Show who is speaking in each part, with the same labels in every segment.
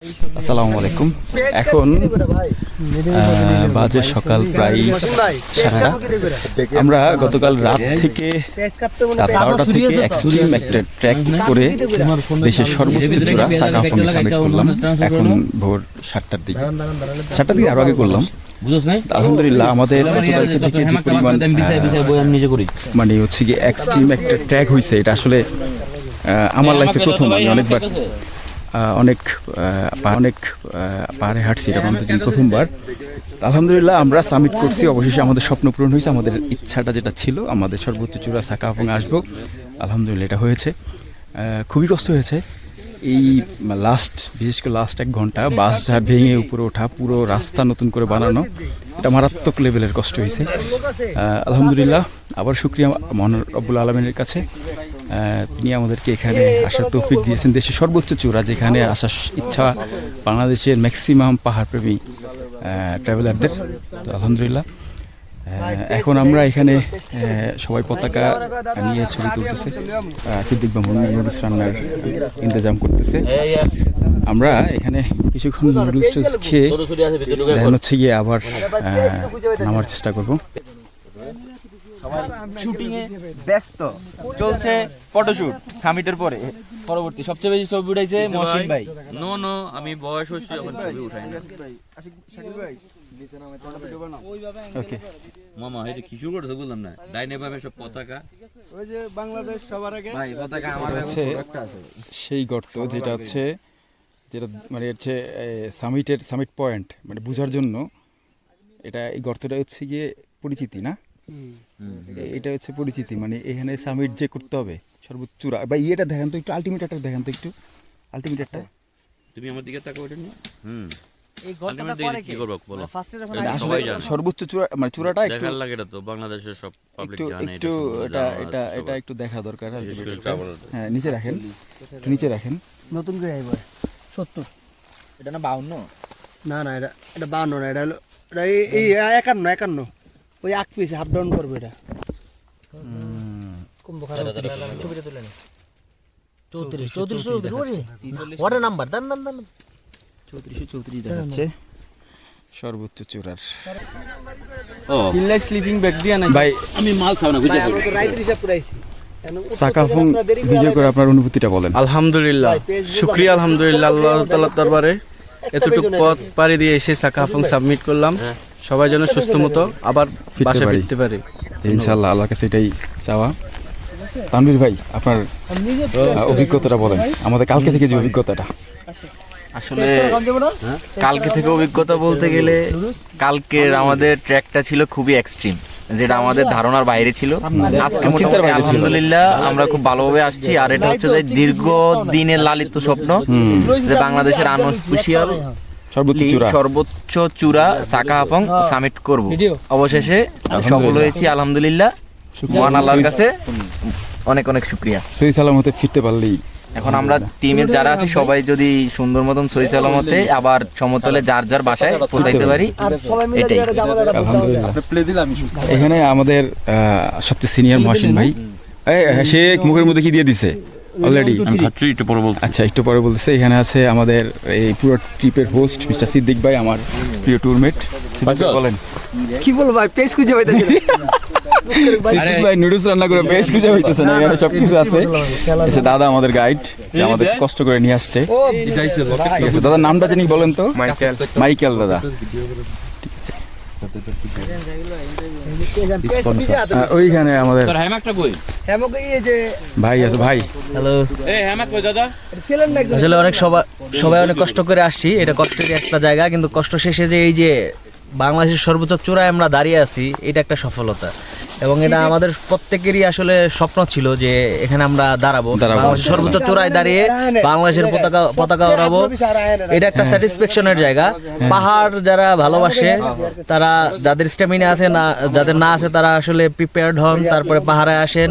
Speaker 1: আসসালামু আলাইকুম। এখন বাজে সকাল প্রায় 7টা। আমরা গতকাল রাত থেকে রাত 12টা থেকে এক্সট্রিম একটা ট্র্যাক করে দেশের সর্বোচ্চ চূড়া সাকাফং সামিট করলাম। এখন ভোর 7টার দিকে আরো আগে করলাম। আলহামদুলিল্লাহ আমাদের গতকালকে থেকে যে পরিমাণ মানে হচ্ছে কি এক্সট্রিম একটা ট্র্যাক হয়েছে, এটা আসলে আমার লাইফে প্রথম। আমি অনেকবার অনেক পাহাড়ে হাঁটছি, এটা আমাদের প্রথমবার। আলহামদুলিল্লাহ আমরা সামিট করছি, অবশেষে আমাদের স্বপ্ন পূরণ হয়েছে। আমাদের ইচ্ছাটা যেটা ছিল আমাদের সর্বোচ্চ চূড়া সাকাফং আসবো, আলহামদুলিল্লাহ এটা হয়েছে। খুবই কষ্ট হয়েছে এই বিশেষ করে লাস্ট 1 ঘন্টা বাস ঝাড় ভেঙে উপরে ওঠা, পুরো রাস্তা নতুন করে বানানো, এটা মারাত্মক লেভেলের কষ্ট হয়েছে। আলহামদুলিল্লাহ আবার শুকরিয়া মহান রব্বুল আলমিনের কাছে, তিনি আমাদেরকে এখানে আসার তৌফিক দিয়েছেন। দেশের সর্বোচ্চ চূড়া যেখানে আসার ইচ্ছা বাংলাদেশের ম্যাক্সিমাম পাহাড়প্রেমী ট্রাভেলারদের। তো আলহামদুলিল্লাহ এখন আমরা এখানে সবাই পতাকা নিয়ে ছবি তুলতেছে, সিদ্দিক বা নুডলস রান্নার ইন্তজাম করতেছে। আমরা এখানে কিছুক্ষণ নুডলস খেয়ে দেখা হচ্ছে গিয়ে আবার নামার চেষ্টা করবো।
Speaker 2: শুটিং এ ব্যস্ত চলছে, ফটোশুট সামিটের পরে পরবর্তী সবচেয়ে বেশি ছবি উঠাইছে মহসিন ভাই।
Speaker 3: নো আমি বয়স হচ্ছে এখন ছবি উঠাই না।
Speaker 1: ওকে
Speaker 3: মামা এটা কি শুরু করছো বুঝলাম না। ডাইনে ভাবে সব পতাকা,
Speaker 2: ওই যে বাংলাদেশ সবার আগে
Speaker 3: ভাই পতাকা আমার
Speaker 1: হচ্ছে সেই গর্ত যেটা মানে হচ্ছে সামিট পয়েন্ট মানে বোঝার জন্য। এই গর্তটা হচ্ছে গিয়ে পরিচিতি না, এটা হচ্ছে পরিচিতি, মানে এখানে সামিট যে করতে হবে সর্বোচ্চ চূড়া। বা ইয়েটা দেখেন তো একটু, আলটিমেটারটা দেখেন তো একটু, আলটিমেটারটা
Speaker 3: তুমি আমার দিকে তাকাও এটা নিয়ে।
Speaker 2: এই গল্পটা করে
Speaker 3: কি করব বলো।
Speaker 2: ফার্স্টে যখন
Speaker 3: সবাই জানে
Speaker 1: সর্বোচ্চ চূড়া মানে চূড়াটা একটু
Speaker 3: দেখার লাগে, এটা তো বাংলাদেশের সব পাবলিক জানে।
Speaker 1: একটু এটা একটু দেখা দরকার। হ্যাঁ নিচে রাখেন, একটু নিচে রাখেন।
Speaker 2: নতুন করে আইবো 70 এটা না 52 না এটা 52 না, এটা হলো এই 51 ওই আগ পিছে হাফ ডাউন করবে এটা। কুম্ভ খারাপ ছবিটা তুলে নে 34 হোয়াট এ নাম্বার দান
Speaker 1: 34 দেখাচ্ছে সর্বোচ্চ চূড়ার।
Speaker 3: ও
Speaker 2: চিল্লাই স্লিপিং ব্যাগ দিয়া না
Speaker 1: ভাই
Speaker 3: আমি মাল খাও না বুঝতে
Speaker 2: আমরা তো রাইত হিসাব করাইছি।
Speaker 1: সাকাফং বিজয় করে আপনার অনুভূতিটা বলেন।
Speaker 4: আলহামদুলিল্লাহ, শুকরিয়া আলহামদুলিল্লাহ আল্লাহ তাআলার দরবারে এতটুকু পথ পাড়ি দিয়ে এসে সাকাফং সাবমিট করলাম। সবাই যেন সুস্থ মতো আবার বাসায় ফিরতে পারে
Speaker 1: ইনশাআল্লাহ, আল্লাহর কাছে এটাই চাওয়া। তানভীর ভাই আপনার অভিজ্ঞতাটা বলেন, আমাদের কালকে থেকে যে অভিজ্ঞতাটা।
Speaker 4: আসলে কালকে থেকে অভিজ্ঞতা বলতে গেলে কালকের আমাদের ট্র্যাকটা ছিল খুবই এক্সট্রিম, যেটা আমাদের ধারণার বাইরে ছিল। আজকে মোটামুটি আলহামদুলিল্লাহ আমরা খুব ভালোভাবে আসছি। আর এটা হচ্ছে যে দীর্ঘ দিনের লালিত স্বপ্ন যে বাংলাদেশের আনঅফিশিয়াল সর্বোচ্চ চূড়া সাকাফং সামিট করব। অবশেষে সফল হয়েছি আলহামদুলিল্লাহ, মহান আল্লাহর কাছে অনেক অনেক শুকরিয়া।
Speaker 1: সহি সালামতে ফিরতে পারলেই
Speaker 4: এখন আমরা টিমের যারা আছি সবাই যদি সুন্দর মতন সহি সালামতে আবার সমতলে যার যার বাসায় পৌঁছাইতে পারি, এটাই
Speaker 1: আলহামদুলিল্লাহ। এখানে আমাদের সবচেয়ে সিনিয়র মহসিন ভাই, সে মুখের মধ্যে কি দিয়ে দিছে অলরেডি,
Speaker 3: একটু পরে বলছি।
Speaker 1: আচ্ছা একটু পরে বলতেছে। এখানে আছে আমাদের এই পুরো ট্রিপের হোস্ট মিস্টার সিদ্দিক ভাই, আমার প্রিয় ট্যুরমেট। বলেন
Speaker 2: কি বলবো ভাই, পেজ খুঁজে পাইতেছি না।
Speaker 1: সিদ্দিক ভাই নুডলস রান্না করে পেজ খুঁজে পাইতেছে না, এখানে সবকিছু আছে। এসে দাদা আমাদের গাইড, আমাদের কষ্ট করে নিয়ে আসছে। ঠিক আছে দাদার নামটা জানি বলেন তো। মাইকেল দাদা। ওইখানে আমাদের ভাই আছে ভাই।
Speaker 2: হ্যালো,
Speaker 3: দাদা
Speaker 2: আসলে সবাই অনেক কষ্ট করে আসছি। এটা কষ্টের একটা জায়গা, কিন্তু কষ্ট শেষে যে এই যে বাংলাদেশের সর্বোচ্চ চূড়ায় আমরা দাঁড়িয়ে আছি, এটা একটা সফলতা। এবং এটা আমাদের প্রত্যেকেরই আসলে স্বপ্ন ছিল যে এখানে আমরা দাঁড়াবো, বাংলাদেশের সর্বোচ্চ চূড়ায় দাঁড়িয়ে বাংলাদেশের পতাকা ওড়াবো। এটা একটা স্যাটিসফ্যাকশনের জায়গা। পাহাড় যারা ভালোবাসে, তারা যাদের স্ট্যামিনা আছে না, যাদের না আছে, তারা আসলে প্রিপেয়ার্ড হন, তারপরে পাহাড়ে আসেন,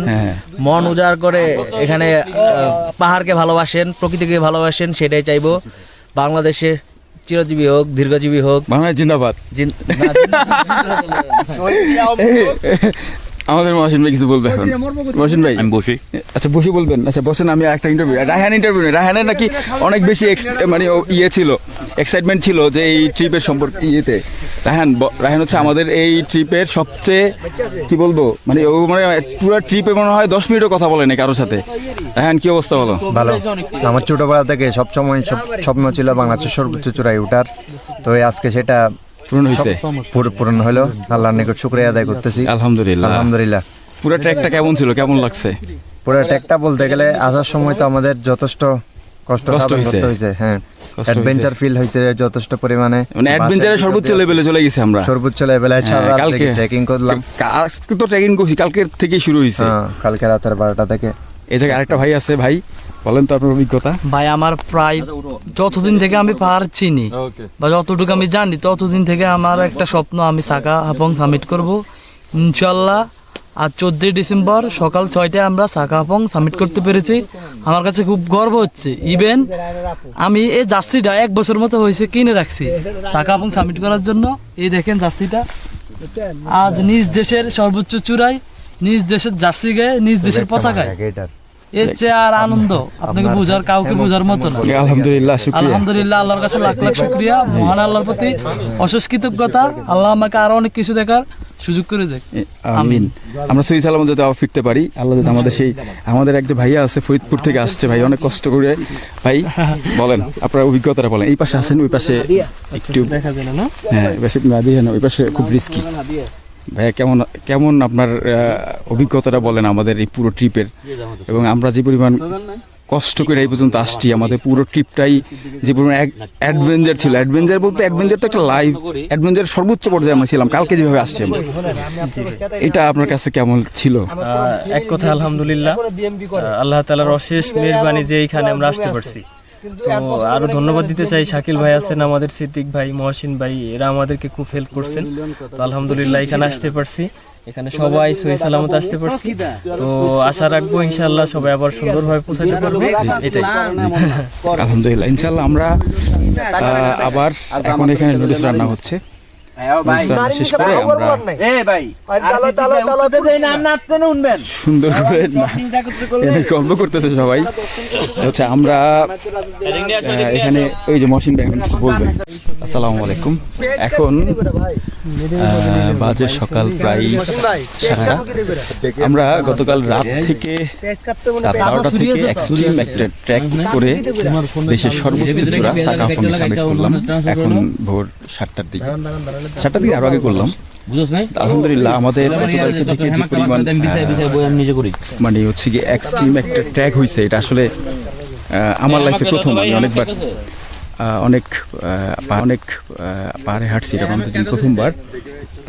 Speaker 2: মন উজাড় করে এখানে পাহাড়কে ভালোবাসেন, প্রকৃতিকে ভালোবাসেন। সেটাই চাইবো বাংলাদেশে চিরজীবী হোক, দীর্ঘজীবী হোক,
Speaker 1: বাংলাদেশ জিন্দাবাদ। আমাদের মহসিন ভাই কিছু বলবে এখন। মহসিন ভাই
Speaker 3: আমি বসি।
Speaker 1: আচ্ছা বসে বলবেন। আচ্ছা বসেন, আমি একটা ইন্টারভিউ, রায়হান ইন্টারভিউ নেই। রায়হানের নাকি অনেক বেশি মানে ইয়ে ছিল, এক্সাইটমেন্ট ছিল যে এই ট্রিপের সম্পর্কে ইয়েতে। রায়হান হচ্ছে আমাদের এই ট্রিপের সবচেয়ে কি বলবো, মানে ও মানে পুরো ট্রিপে মনে হয় 10 মিনিটও কথা বলেনি কারোর সাথে। রায়হান কি অবস্থা বলো?
Speaker 5: ভালো। আমার ছোটবেলা থেকে সবসময় স্বপ্ন ছিল বাংলাদেশের সর্বোচ্চ চূড়ায় ওঠার, তো আজকে সেটা
Speaker 1: পূরণ হয়েছে।
Speaker 5: পূরণ হলো। আল্লাহর নিকট শুকরিয়া আদায় করতেছি।
Speaker 1: আলহামদুলিল্লাহ।
Speaker 5: আলহামদুলিল্লাহ।
Speaker 1: পুরো ট্র্যাকটা কেমন ছিল, কেমন লাগছে?
Speaker 5: পুরো ট্র্যাকটা বলতে গেলে আসার সময় তো আমাদের যথেষ্ট কষ্ট
Speaker 1: হয়েছে।
Speaker 5: হয়েছে। হ্যাঁ,
Speaker 1: কষ্ট
Speaker 5: অ্যাডভেঞ্চার ফিল হয়েছে যথেষ্ট পরিমাণে।
Speaker 1: মানে অ্যাডভেঞ্চারের সর্বোচ্চ লেভেলে চলে গেছি আমরা।
Speaker 5: সর্বোচ্চ লেভেলে সারা রাত
Speaker 1: কালকে
Speaker 5: ট্রেকিং করলাম।
Speaker 1: আজকে তো ট্রেকিং করছি, কালকের থেকেই শুরু হয়েছে।
Speaker 5: হ্যাঁ, কালকে রাতের 12টা থেকে।
Speaker 1: এই জায়গায় আরেকটা ভাই আছে, ভাই বলেন তো আপনার অভিজ্ঞতা।
Speaker 6: ভাই আমার প্রায় যতদিন থেকে আমি পাহাড় চিনি বা যতটুকু আমি জানি ততদিন থেকে আমার একটা স্বপ্ন, আমি সাকা হাফং সামিট করব ইনশাল্লাহ। আর 14 ডিসেম্বর সকাল 6টায় আমরা সাকা হাফং সামিট করতে পেরেছি। আমার কাছে খুব গর্ব হচ্ছে। ইভেন আমি এই জার্সিটা 1 বছর মতো হয়েছে কিনে রাখছি সাকা হাফং সামিট করার জন্য। এই দেখেন জার্সিটা, আজ নিজ দেশের সর্বোচ্চ চূড়ায় নিজ দেশের জার্সি গায়ে নিজ দেশের পতাকায়, এর চেয়ে আর আনন্দ আপনাকে বোঝার কাউকে বোঝার মতো না।
Speaker 1: আলহামদুলিল্লাহ, শুকরিয়া।
Speaker 6: আলহামদুলিল্লাহ, আল্লাহর কাছে লাখ লাখ শুকরিয়া, মহান আল্লাহর প্রতি অশেষ কৃতজ্ঞতা। আল্লাহ আমাকে আরো অনেক কিছু দেখার সুযোগ করে দেয়।
Speaker 1: আমিন। আমরা সহি সালামত যাতে আবার ফিরতে পারি, আল্লাহ যাতে আমাদের এক যে ভাইয়া আছে ফরিদপুর থেকে আসছে, ভাই অনেক কষ্ট করে। ভাই বলেন আপনার অভিজ্ঞতাটা বলেন। এই পাশে আসেন, ওই পাশে একটু
Speaker 6: দেখা যায় না।
Speaker 1: হ্যাঁ, বেশি ওই পাশে খুব রিস্কি। ভাইয়া কেমন আপনার অভিজ্ঞতাটা বলেন আমাদের এই পুরো ট্রিপের, এবং আমরা যে পরিমাণ কষ্ট করে এই পর্যন্ত আসছি, আমাদের পুরো ট্রিপটাই যে পরিমাণ অ্যাডভেঞ্চার ছিল। অ্যাডভেঞ্চার বলতে অ্যাডভেঞ্চার তো একটা লাইভ অ্যাডভেঞ্চার, সর্বোচ্চ পর্যায়ে আমরা ছিলাম কালকে যেভাবে আসছি আমরা। এটা আপনার কাছে কেমন ছিল?
Speaker 6: এক কথা আলহামদুলিল্লাহ, আল্লাহ তাআলার অশেষ মেহেরবানি যে এইখানে আমরা আসতে পারছি। তো আরো ধন্যবাদ দিতে চাই, শাকিল ভাই আছেন, আমাদের সিদ্দিক ভাই, মহসিন ভাই, এরা আমাদেরকে খুব হেল্প করছেন। তো আলহামদুলিল্লাহ এখানে আসতে পারছি, এখানে সবাই সহি সালামত আসতে পারছি। তো আশা রাখবো ইনশাআল্লাহ সবাই আবার সুন্দরভাবে পৌঁছাতে পারবে, এটাই।
Speaker 1: আলহামদুলিল্লাহ, ইনশাআল্লাহ আমরা আবার এখন এখানে নুডলস রান্না হচ্ছে। শেষ করে আমরা সুন্দর করে গল্প করতেছে সবাই। হচ্ছে আমরা এখানে ওই যে মহসিন ভাই কিছু বলবেন। আসসালামু আলাইকুম। এখন বাজে সকাল প্রায় 11:30। আমরা গতকাল রাত 12টা থেকে এক্সট্রিম একটা ট্র্যাক করে দেশের সর্বোচ্চ চূড়া সাকা হাফং সামিট করলাম। এখন ভোর 7টার দিকে আরো আগে করলাম। আলহামদুলিল্লাহ, আমাদের থেকে যে পরিমাণ মানে হচ্ছে কি এক্সট্রিম একটা ট্র্যাক হয়েছে, এটা আসলে আমার লাইফে প্রথম। আমি অনেক পাহাড়ে হাঁটছি, এটা আমাদের প্রথমবার।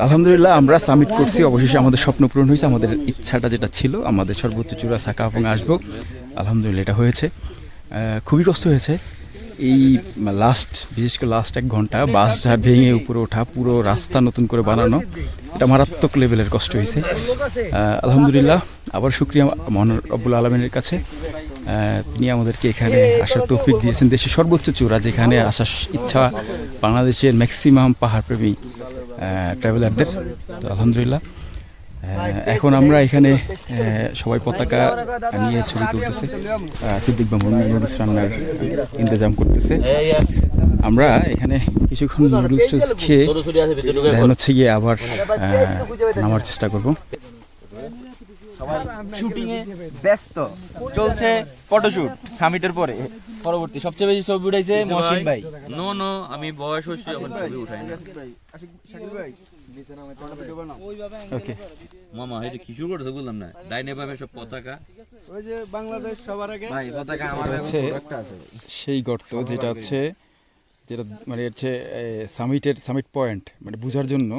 Speaker 1: আলহামদুলিল্লাহ আমরা সামিট করছি, অবশেষে আমাদের স্বপ্ন পূরণ হয়েছে। আমাদের ইচ্ছাটা যেটা ছিল আমাদের সর্বোচ্চ চূড়া সাকা হাফং আসবো, আলহামদুলিল্লাহ এটা হয়েছে। খুবই কষ্ট হয়েছে এই বিশেষ করে লাস্ট 1 ঘন্টা বাস ঝাড় ভেঙে উপরে ওঠা, পুরো রাস্তা নতুন করে বানানো, এটা মারাত্মক লেভেলের কষ্ট হয়েছে। আলহামদুলিল্লাহ আবার শুকরিয়া মহান রব্বুল আলমিনের কাছে, তিনি আমাদেরকে এখানে আসার তৌফিক দিয়েছেন। দেশের সর্বোচ্চ চূড়া যেখানে আসার ইচ্ছা বাংলাদেশের ম্যাক্সিমাম পাহাড়প্রেমী ট্রাভেলারদের। তো আলহামদুলিল্লাহ এখন আমরা এখানে সবাই পতাকা নিয়ে ছবি তুলতেছে, সিদ্দিক নুডলস রান্নার ইন্তজাম করতেছে। আমরা এখানে কিছুক্ষণ নুডলস খেয়ে দেখা হচ্ছে গিয়ে আবার নামার চেষ্টা করব।
Speaker 7: শুটিং এ ব্যস্ত চলছে, ফটোশুট সামিটের পরে পরবর্তী সবচেয়ে বেশি ছবি উঠাইছে মহসিন ভাই।
Speaker 3: নো আমি বয়স হচ্ছে এখন ছবি উঠাই না।
Speaker 1: ওকে
Speaker 3: মামা এটা কি শুরু করছে বললাম না, ডাইনে বামে সব পতাকা।
Speaker 7: ওই যে বাংলাদেশ সবার আগে
Speaker 4: ভাই পতাকা আমার
Speaker 1: হচ্ছে সেই গর্ত যেটা মানে হচ্ছে সামিট পয়েন্ট মানে বোঝার জন্য।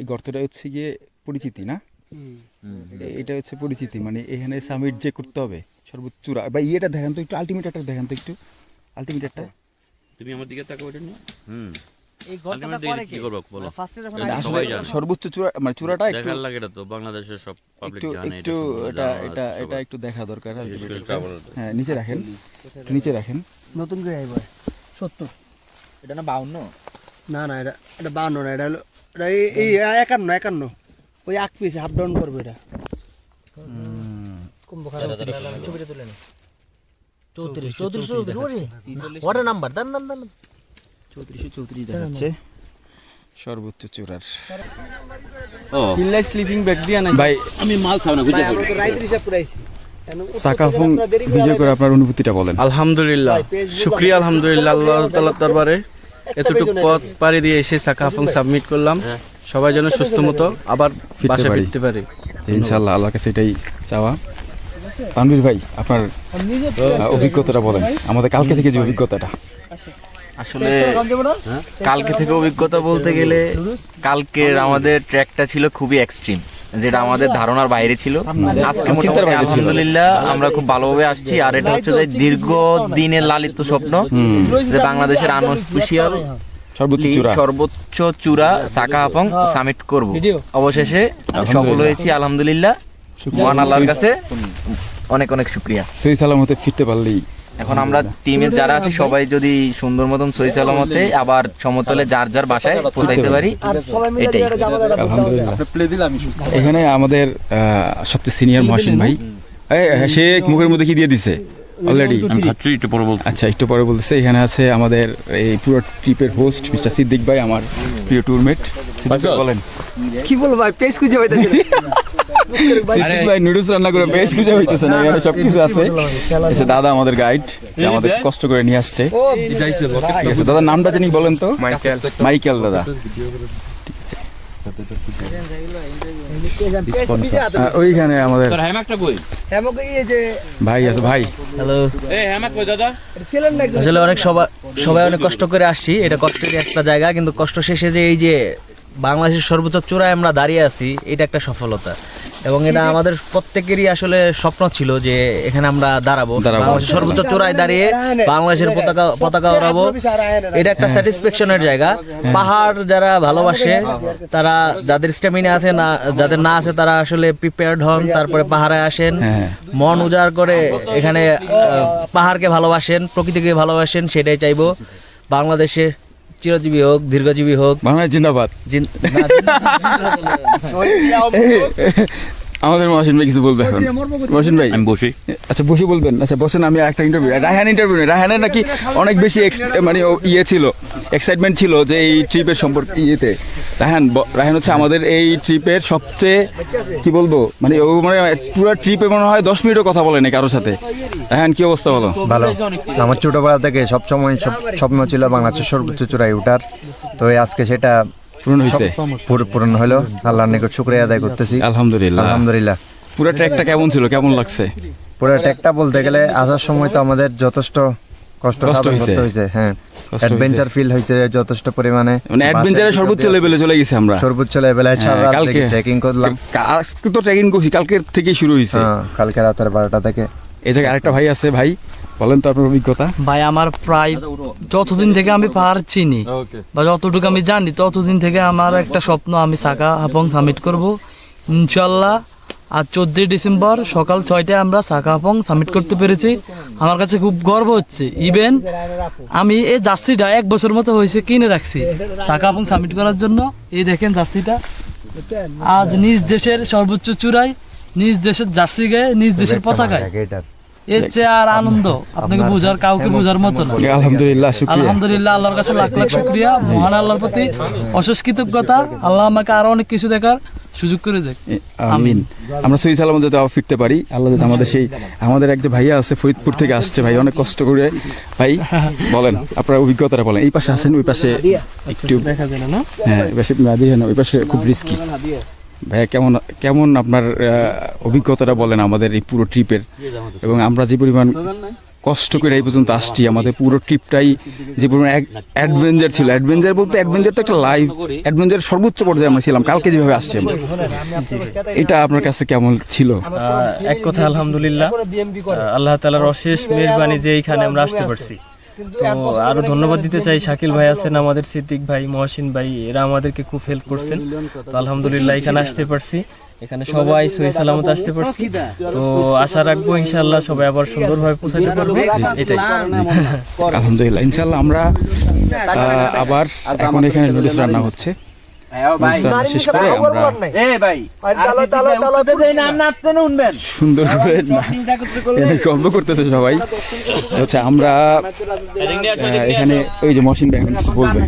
Speaker 1: এই গর্তটা হচ্ছে গিয়ে পরিচিতি না, এটা হচ্ছে পরিচিতি, মানে এখানে সামিট যে করতে হবে সর্বোচ্চ চূড়া। বা ইয়েটা দেখেন তো একটু, আলটিমেটারটা দেখেন তো একটু, আলটিমেটারটা।
Speaker 3: তুমি আমার দিকে তাকাও এটা নিয়ে।
Speaker 2: এই গল্পটা পরে কি
Speaker 3: করব বলো?
Speaker 2: ফার্স্টে যখন
Speaker 3: সবাই জানে
Speaker 1: সর্বোচ্চ চূড়া মানে চূড়াটা একটু
Speaker 3: দেখার লাগে, এটা তো বাংলাদেশের সব পাবলিক জানে।
Speaker 1: একটু এটা একটু দেখা দরকার। হ্যাঁ, নিচে রাখেন
Speaker 6: নতুন করে আইব 70।
Speaker 7: এটা না 52?
Speaker 6: না এটা 52 না, এটা হলো এই 51
Speaker 8: ওই এক পিস হাফ ডাউন করবে এটা
Speaker 2: ছবিটা তুলে নে 34 ওটা নাম্বার দেন দেন
Speaker 1: 34 দেখাচ্ছে সর্বোচ্চ চূড়ার।
Speaker 7: চিল্লাই স্লিপিং ব্যাগ দিয়া নাই
Speaker 1: ভাই
Speaker 3: আমি মাল খাও না বুঝে
Speaker 8: আমরা তো রাইত হিসাব করাইছি
Speaker 1: সাকা এবং বিজয় করে আপনার অনুভূতিটা বলেন।
Speaker 7: আলহামদুলিল্লাহ, শুকরিয়া আলহামদুলিল্লাহ আল্লাহ তাআলার দরবারে এতটুকু পথ পাড়ি দিয়ে এসে সাকাফং সাবমিট করলাম। সবাই যেন সুস্থ মতো আবার বাসা ফিরতে পারে
Speaker 1: ইনশাআল্লাহ, আল্লাহর কাছে এটাই চাওয়া। তানভীর ভাই আপনার অভিজ্ঞতাটা বলেন আমাদের কালকে থেকে যে অভিজ্ঞতাটা।
Speaker 4: আসলে কালকে থেকে অভিজ্ঞতা বলতে গেলে কালকের আমাদের ট্র্যাকটা ছিল খুবই এক্সট্রিম, যেটা আমাদের ধারণার বাইরে ছিল। আজকে মোটামুটি আলহামদুলিল্লাহ আমরা খুব ভালোভাবে আসছি। আর এটা হচ্ছে যে দীর্ঘ দিনের লালিত স্বপ্ন যে বাংলাদেশের আনঅফিশিয়াল সর্বোচ্চ চূড়া সাকাহাফং সামিট করব, অবশেষে সফল হয়েছি আলহামদুলিল্লাহ। মহান আল্লাহর কাছে অনেক অনেক শুকরিয়া।
Speaker 1: সহি সালামতে ফিরতে পারলেই
Speaker 4: এখন আমরা টিমের যারা আছে সবাই যদি সুন্দর মতন সহি সালামতে আবার সমতলে যার যার বাসায় পৌঁছাইতে পারি, এটাই
Speaker 1: আলহামদুলিল্লাহ। এখানে আমাদের সবচেয়ে সিনিয়র মহসিন ভাই, সে মুখের মধ্যে কি দিয়ে দিছে অলরেডি,
Speaker 3: একটু পরে বলছি।
Speaker 1: আচ্ছা একটু পরে বলতেছে। এখানে আছে আমাদের এই পুরো ট্রিপের হোস্ট মিস্টার সিদ্দিক ভাই, আমার প্রিয় ট্যুরমেট। বলেন
Speaker 8: কি বলবো ভাই, পেজ খুঁজে পাইতেছি
Speaker 1: সিদ্দিক ভাই নুডলস রান্না করে পেজ খুঁজে পাইতেছে না, এখানে সবকিছু আছে। এসে দাদা আমাদের গাইড, আমাদের কষ্ট করে নিয়ে আসছে। ঠিক আছে দাদার নামটা জানি বলেন তো? মাইকেল দাদা। ওইখানে আমাদের ভাই আছে, ভাই
Speaker 2: হ্যালো।
Speaker 3: দাদা
Speaker 2: আসলে অনেক সবাই অনেক কষ্ট করে আসছি, এটা কষ্টের একটা জায়গা, কিন্তু কষ্ট শেষে যে এই যে বাংলাদেশের সর্বোচ্চ চূড়ায় আমরা দাঁড়িয়ে আছি, এটা একটা সফলতা। এবং এটা আমাদের প্রত্যেকেরই আসলে স্বপ্ন ছিল যে এখানে আমরা দাঁড়াবো, বাংলাদেশের সর্বোচ্চ চূড়ায় দাঁড়িয়ে বাংলাদেশের পতাকা ওড়াবো। এটা একটা স্যাটিসফ্যাকশনের জায়গা। পাহাড় যারা ভালোবাসে, তারা যাদের স্ট্যামিনা আছে, না যাদের না আছে, তারা আসলে প্রিপেয়ার্ড হন, তারপরে পাহাড়ে আসেন, মন উজাড় করে এখানে পাহাড়কে ভালোবাসেন, প্রকৃতিকে ভালোবাসেন। সেটাই চাইবো। বাংলাদেশে চিরজীবী হোক, দীর্ঘজীবী হোক,
Speaker 1: বাংলাদেশ জিন্দাবাদ। আমাদের মহসিন ভাই কিছু বলবে এখন। মহসিন ভাই
Speaker 3: আমি বসি।
Speaker 1: আচ্ছা বসে বলবেন। আচ্ছা বসেন, আমি একটা ইন্টারভিউ, রায়হান ইন্টারভিউ নেই। রায়হানের নাকি অনেক বেশি মানে ইয়ে ছিল, এক্সাইটমেন্ট ছিল যে এই ট্রিপের সম্পর্কে ইয়েতে। রায়হান হচ্ছে আমাদের এই ট্রিপের সবচেয়ে কি বলবো, মানে ও মানে পুরো ট্রিপে মনে হয় 10 মিনিটও কথা বলেনি কারোর সাথে। রায়হান কি অবস্থা বলো?
Speaker 5: ভালো। আমার ছোটবেলা থেকে সবসময় স্বপ্ন ছিল বাংলাদেশের সর্বোচ্চ চূড়ায় ওঠার, তো আজকে সেটা
Speaker 1: পূরণ হয়েছে,
Speaker 5: পূরণ হলো। আল্লাহর নিকট শুকরিয়া আদায় করতেছি
Speaker 1: আলহামদুলিল্লাহ।
Speaker 5: আলহামদুলিল্লাহ।
Speaker 1: পুরো ট্র্যাকটা কেমন ছিল, কেমন লাগছে?
Speaker 5: পুরো ট্র্যাকটা বলতে গেলে আসার সময় তো আমাদের যথেষ্ট কষ্ট হয়েছে। হ্যাঁ, অ্যাডভেঞ্চার ফিল হয়েছে যথেষ্ট পরিমাণে,
Speaker 1: মানে অ্যাডভেঞ্চারের সর্বোচ্চ লেভেলে চলে গেছি আমরা।
Speaker 5: সর্বোচ্চ লেভেলে কালকে ট্রেকিং করলাম।
Speaker 1: আজকে তো ট্রেকিং করছি, কালকের থেকেই শুরু হয়েছে।
Speaker 5: কালকে রাতের 12টা থেকে।
Speaker 1: এই জায়গায় আরেকটা ভাই আছে, ভাই বলেন তো আপনার অভিজ্ঞতা।
Speaker 6: ভাই আমার প্রায় যতদিন থেকে আমি পাহাড় চিনি বা যতটুকু আমি জানি, ততদিন থেকে আমার একটা স্বপ্ন, আমি সাকাহাফং সামিট করব ইনশাল্লাহ। আর 14 ডিসেম্বর সকাল 6টায় আমরা সাকাহাফং সামিট করতে পেরেছি। আমার কাছে খুব গর্ব হচ্ছে। ইভেন আমি এই জার্সিটা 1 বছর মতো হয়েছে কিনে রাখছি সাকাহাফং সামিট করার জন্য। এই দেখেন জার্সিটা, আজ নিজ দেশের সর্বোচ্চ চূড়ায়, নিজ দেশের জার্সি গায়ে, নিজ দেশের পতাকায়, এর চেয়ে আর আনন্দ আপনাকে বোঝার, কাউকে বোঝার মতো না।
Speaker 1: আলহামদুলিল্লাহ,
Speaker 6: আলহামদুলিল্লাহ, আল্লাহর কাছে লাখ লাখ শুকরিয়া, মহান আল্লাহর প্রতি অশেষ কৃতজ্ঞতা। আল্লাহ আমাকে আরো অনেক কিছু দেখার সুযোগ করে দেখ।
Speaker 1: আমিন। আমরা সহি সালামত যাতে আবার ফিরতে পারি, আল্লাহ যাতে আমাদের সেই, আমাদের এক যে ভাইয়া আছে ফরিদপুর থেকে আসছে, ভাই অনেক কষ্ট করে। ভাই বলেন আপনার অভিজ্ঞতাটা বলেন। এই পাশে আসেন, ওই পাশে একটু দেখা যায় না। হ্যাঁ, ওই পাশে খুব রিস্কি। ভাইয়া কেমন আপনার অভিজ্ঞতাটা বলেন আমাদের এই পুরো ট্রিপের, এবং আমরা যে পরিমাণ কষ্ট করে এই পর্যন্ত আসছি, আমাদের পুরো ট্রিপটাই যে পরিমাণ অ্যাডভেঞ্চার ছিল। অ্যাডভেঞ্চার বলতে অ্যাডভেঞ্চার তো একটা লাইভ অ্যাডভেঞ্চার, সর্বোচ্চ পর্যায়ে আমরা ছিলাম। কালকে যেভাবে আসছি আমরা, এটা আপনার কাছে কেমন ছিল?
Speaker 9: এক কথা আলহামদুলিল্লাহ, আল্লাহ তাআলার অশেষ মেহেরবানি যে এইখানে আমরা আসতে পারছি। তো আরো ধন্যবাদ দিতে চাই, শাকিল ভাই আছেন, আমাদের সিদ্দিক ভাই, মহসিন ভাই, এরা আমাদেরকে খুব হেল্প করছেন। তো আলহামদুলিল্লাহ এখানে আসতে পারছি, এখানে সবাই সহি সালামত আসতে পারছি। তো আশা রাখবো ইনশাআল্লাহ সবাই আবার সুন্দরভাবে পৌঁছাতে পারবে, এটাই।
Speaker 1: আলহামদুলিল্লাহ, ইনশাআল্লাহ আমরা আবার এখন এখানে নুডলস রান্না হচ্ছে। ইনশাআল্লাহ শেষ করে আমরা সুন্দর করে এখানে গল্প করতেছে সবাই। আচ্ছা আমরা এখানে ওই যে মহসিন ভাই এখন কিছু বলবেন।